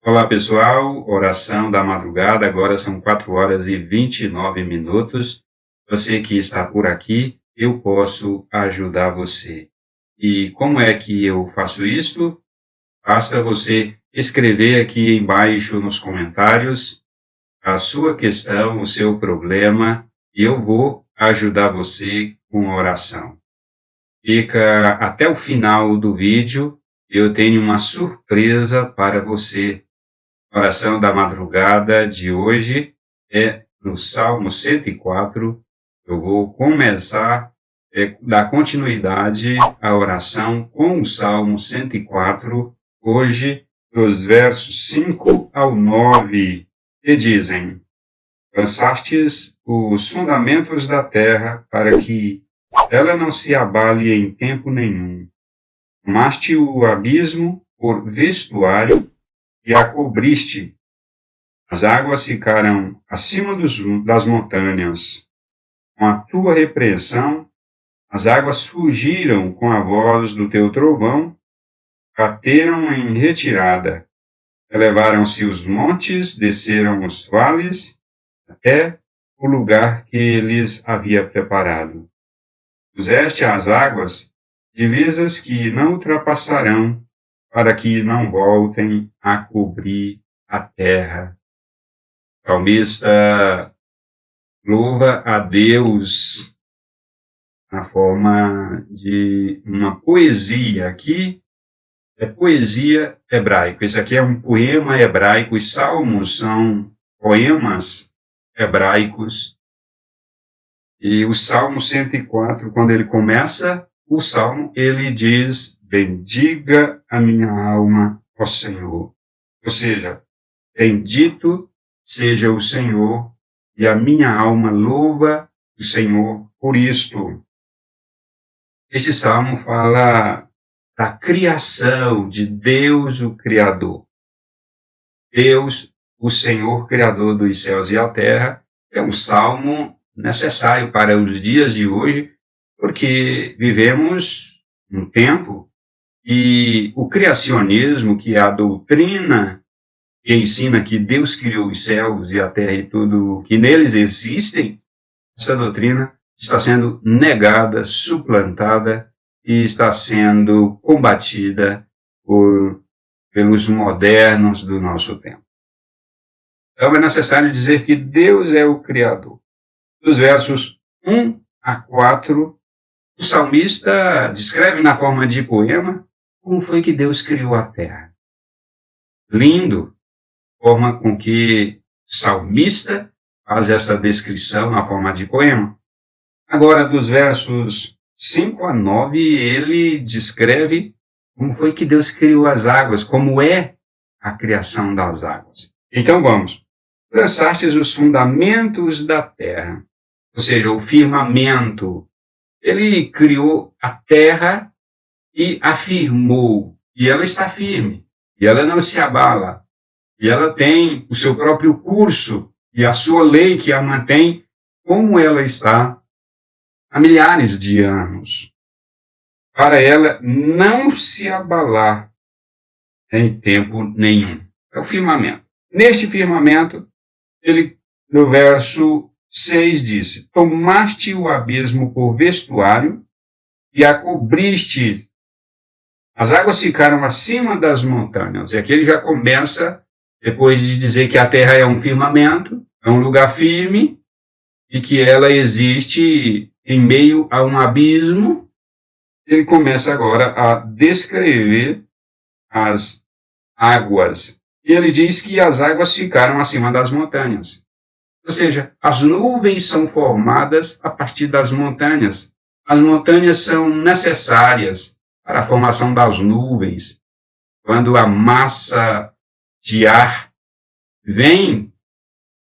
Olá pessoal, oração da madrugada, agora são 4 horas e 29 minutos. Você que está por aqui, eu posso ajudar você. E como é que eu faço isto? Basta você escrever aqui embaixo nos comentários a sua questão, o seu problema, e eu vou ajudar você com a oração. Fica até o final do vídeo, eu tenho uma surpresa para você. A oração da madrugada de hoje é no Salmo 104. Eu vou começar dar continuidade à oração com o Salmo 104, hoje, dos versos 5 ao 9, que dizem: Lançastes os fundamentos da terra para que ela não se abale em tempo nenhum. Tomaste o abismo por vestuário e a cobriste. As águas ficaram acima das montanhas. Com a tua repreensão, as águas fugiram com a voz do teu trovão, bateram em retirada. Elevaram-se os montes, desceram os vales, até o lugar que eles havia preparado. Puseste às águas divisas que não ultrapassarão, para que não voltem a cobrir a terra. O salmista louva a Deus na forma de uma poesia. Aqui é poesia hebraica. Isso aqui é um poema hebraico. Os salmos são poemas hebraicos. E o Salmo 104, quando ele começa o salmo, ele diz: bendiga a minha alma, ó Senhor. Ou seja, bendito seja o Senhor, e a minha alma louva o Senhor por isto. Esse salmo fala da criação de Deus, o Criador. Deus, o Senhor, Criador dos céus e a terra, é um salmo necessário para os dias de hoje, porque vivemos um tempo e o criacionismo, que é a doutrina que ensina que Deus criou os céus e a terra e tudo que neles existem, essa doutrina está sendo negada, suplantada e está sendo combatida pelos modernos do nosso tempo. Então é necessário dizer que Deus é o Criador. Dos versos 1 a 4, o salmista descreve na forma de poema como foi que Deus criou a terra. Lindo, a forma com que o salmista faz essa descrição na forma de poema. Agora, dos versos 5 a 9, ele descreve como foi que Deus criou as águas, como é a criação das águas. Então vamos. Lançastes os fundamentos da terra, ou seja, o firmamento. Ele criou a terra e afirmou, e ela está firme, e ela não se abala, e ela tem o seu próprio curso, e a sua lei que a mantém como ela está há milhares de anos, para ela não se abalar em tempo nenhum. É o firmamento. Neste firmamento, ele, no verso 6, disse: tomaste o abismo por vestuário e a cobriste. As águas ficaram acima das montanhas. E aqui ele já começa, depois de dizer que a terra é um firmamento, é um lugar firme, e que ela existe em meio a um abismo. Ele começa agora a descrever as águas. E ele diz que as águas ficaram acima das montanhas. Ou seja, as nuvens são formadas a partir das montanhas. As montanhas são necessárias para a formação das nuvens. Quando a massa de ar vem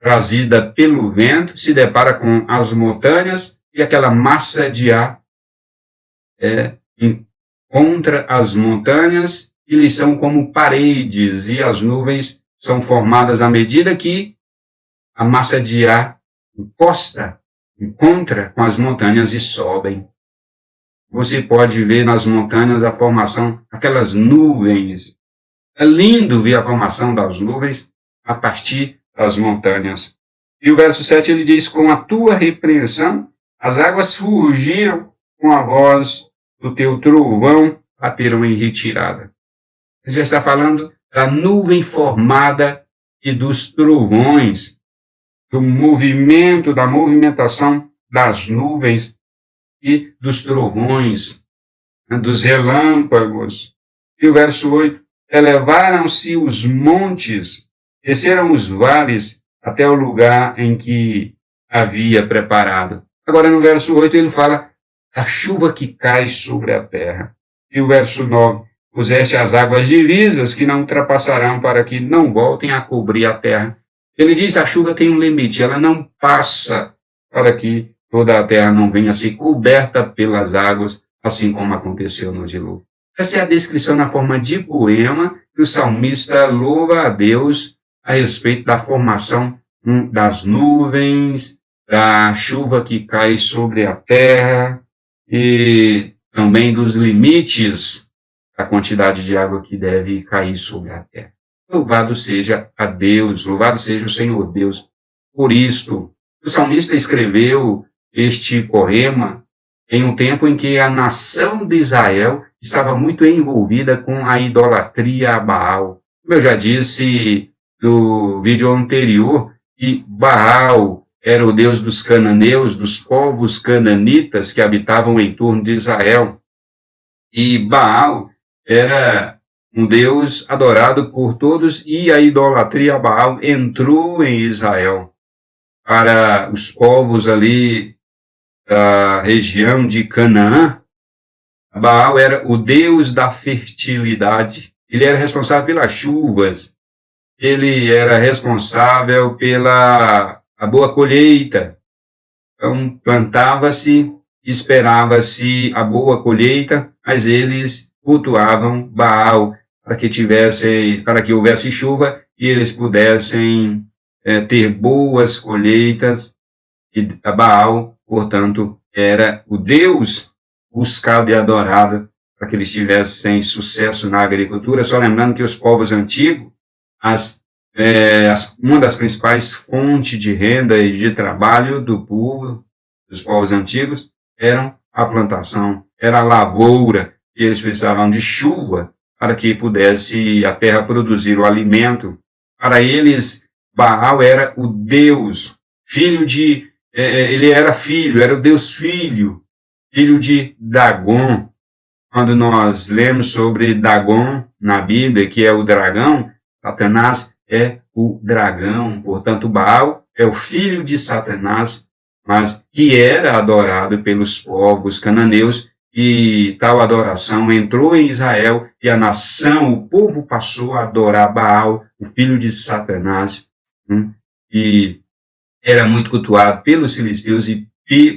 trazida pelo vento, se depara com as montanhas e aquela massa de ar encontra as montanhas e eles são como paredes, e as nuvens são formadas à medida que a massa de ar encontra com as montanhas e sobem. Você pode ver nas montanhas a formação, aquelas nuvens É lindo ver a formação das nuvens a partir das montanhas. E o verso 7 ele diz: com a tua repreensão, as águas fugiram, com a voz do teu trovão, bateram em retirada. Ele já está falando da nuvem formada e dos trovões, do movimento, da movimentação das nuvens e dos trovões, dos relâmpagos. E o verso 8, elevaram-se os montes, desceram os vales até o lugar em que havia preparado. Agora no verso 8 ele fala da chuva que cai sobre a terra. E o verso 9, puseste as águas divisas que não ultrapassarão para que não voltem a cobrir a terra. Ele diz que a chuva tem um limite, ela não passa para que toda a terra não venha a ser coberta pelas águas, assim como aconteceu no dilúvio. Essa é a descrição na forma de poema que o salmista louva a Deus a respeito da formação das nuvens, da chuva que cai sobre a terra e também dos limites da quantidade de água que deve cair sobre a terra. Louvado seja a Deus, louvado seja o Senhor Deus por isto. O salmista escreveu este poema em um tempo em que a nação de Israel estava muito envolvida com a idolatria a Baal. Como eu já disse no vídeo anterior, que Baal era o deus dos cananeus, dos povos cananitas que habitavam em torno de Israel. E Baal era um deus adorado por todos, e a idolatria a Baal entrou em Israel. Para os povos ali da região de Canaã, Baal era o deus da fertilidade. Ele era responsável pelas chuvas, ele era responsável pela a boa colheita. Então, plantava-se, esperava-se a boa colheita, mas eles cultuavam Baal para que houvesse chuva e eles pudessem ter boas colheitas. E Baal, portanto, era o Deus buscado e adorado para que eles tivessem sucesso na agricultura. Só lembrando que os povos antigos, uma das principais fontes de renda e de trabalho do povo, dos povos antigos, eram a plantação, era a lavoura, e eles precisavam de chuva para que pudesse a terra produzir o alimento. Para eles, Baal era o Deus, ele era o Deus filho de Dagon. Quando nós lemos sobre Dagon na Bíblia, que é o dragão, Satanás é o dragão. Portanto, Baal é o filho de Satanás, mas que era adorado pelos povos cananeus, e tal adoração entrou em Israel, e a nação, o povo passou a adorar Baal, o filho de Satanás, e era muito cultuado pelos filisteus e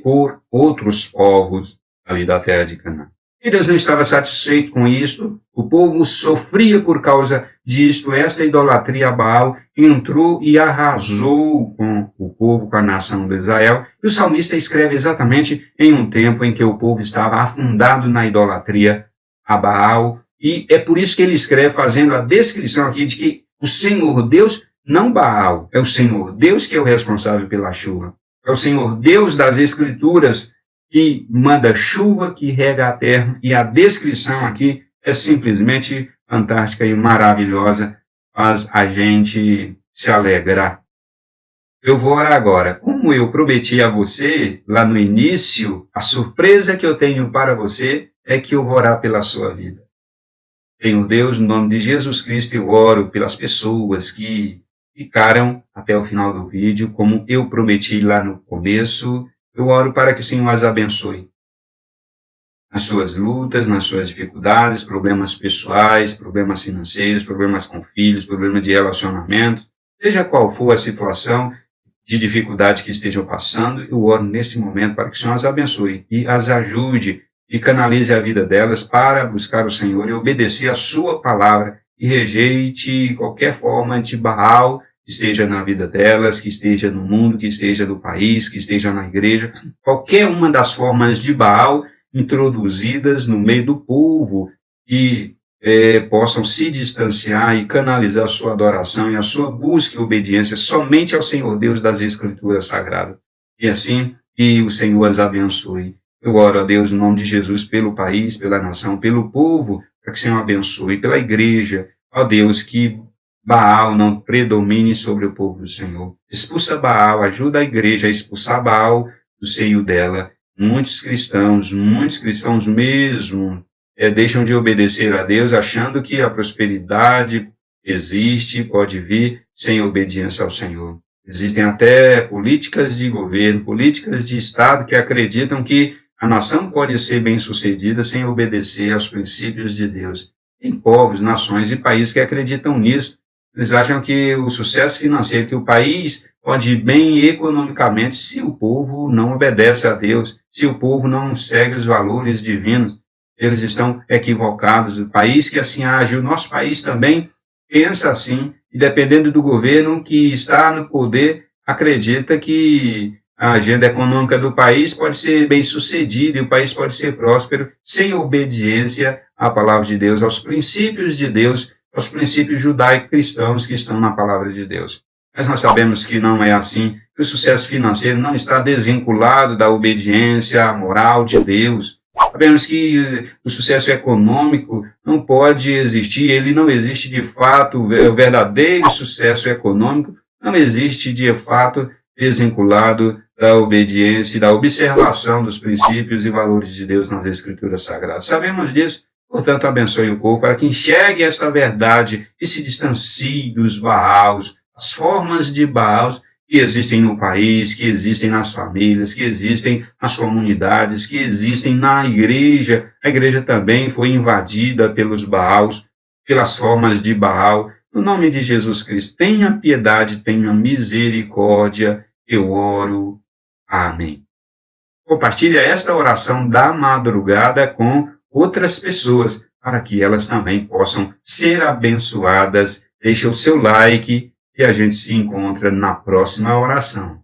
por outros povos ali da terra de Canaã. E Deus não estava satisfeito com isto, o povo sofria por causa disto, esta idolatria a Baal entrou e arrasou com o povo, com a nação de Israel. E o salmista escreve exatamente em um tempo em que o povo estava afundado na idolatria a Baal, e é por isso que ele escreve fazendo a descrição aqui de que o Senhor Deus, não Baal, é o Senhor Deus que é o responsável pela chuva, é o Senhor Deus das Escrituras que manda chuva, que rega a terra, e a descrição aqui é simplesmente fantástica e maravilhosa, faz a gente se alegrar. Eu vou orar agora. Como eu prometi a você lá no início, a surpresa que eu tenho para você é que eu vou orar pela sua vida. Senhor Deus, no nome de Jesus Cristo, eu oro pelas pessoas que ficaram até o final do vídeo, como eu prometi lá no começo. Eu oro para que o Senhor as abençoe nas suas lutas, nas suas dificuldades, problemas pessoais, problemas financeiros, problemas com filhos, problemas de relacionamento, seja qual for a situação de dificuldade que estejam passando, eu oro nesse momento para que o Senhor as abençoe e as ajude e canalize a vida delas para buscar o Senhor e obedecer a sua palavra e rejeite qualquer forma de Baal que esteja na vida delas, que esteja no mundo, que esteja no país, que esteja na igreja, qualquer uma das formas de Baal introduzidas no meio do povo, e possam se distanciar e canalizar a sua adoração e a sua busca e obediência somente ao Senhor Deus das Escrituras Sagradas. E assim, que o Senhor as abençoe. Eu oro a Deus, no nome de Jesus, pelo país, pela nação, pelo povo, para que o Senhor abençoe, pela igreja. Ó Deus, que Baal não predomine sobre o povo do Senhor. Expulsa Baal, ajuda a igreja a expulsar Baal do seio dela. Muitos cristãos mesmo, deixam de obedecer a Deus, achando que a prosperidade existe, pode vir sem obediência ao Senhor. Existem até políticas de governo, políticas de Estado que acreditam que a nação pode ser bem-sucedida sem obedecer aos princípios de Deus. Tem povos, nações e países que acreditam nisso. Eles acham que o sucesso financeiro, que o país pode ir bem economicamente se o povo não obedece a Deus, se o povo não segue os valores divinos. Eles estão equivocados. O país que assim age, o nosso país também pensa assim, e dependendo do governo que está no poder, acredita que a agenda econômica do país pode ser bem sucedida e o país pode ser próspero sem obediência à palavra de Deus, aos princípios de Deus, aos princípios judaico-cristãos que estão na palavra de Deus. Mas nós sabemos que não é assim, que o sucesso financeiro não está desvinculado da obediência à moral de Deus. Sabemos que o sucesso econômico não pode existir, ele não existe de fato, o verdadeiro sucesso econômico não existe de fato desvinculado da obediência e da observação dos princípios e valores de Deus nas Escrituras Sagradas. Sabemos disso, portanto, abençoe o povo para que enxergue esta verdade e se distancie dos Baals, as formas de Baals que existem no país, que existem nas famílias, que existem nas comunidades, que existem na igreja. A igreja também foi invadida pelos Baals, pelas formas de Baal. No nome de Jesus Cristo, tenha piedade, tenha misericórdia. Eu oro. Amém. Compartilhe esta oração da madrugada com outras pessoas, para que elas também possam ser abençoadas. Deixe o seu like e a gente se encontra na próxima oração.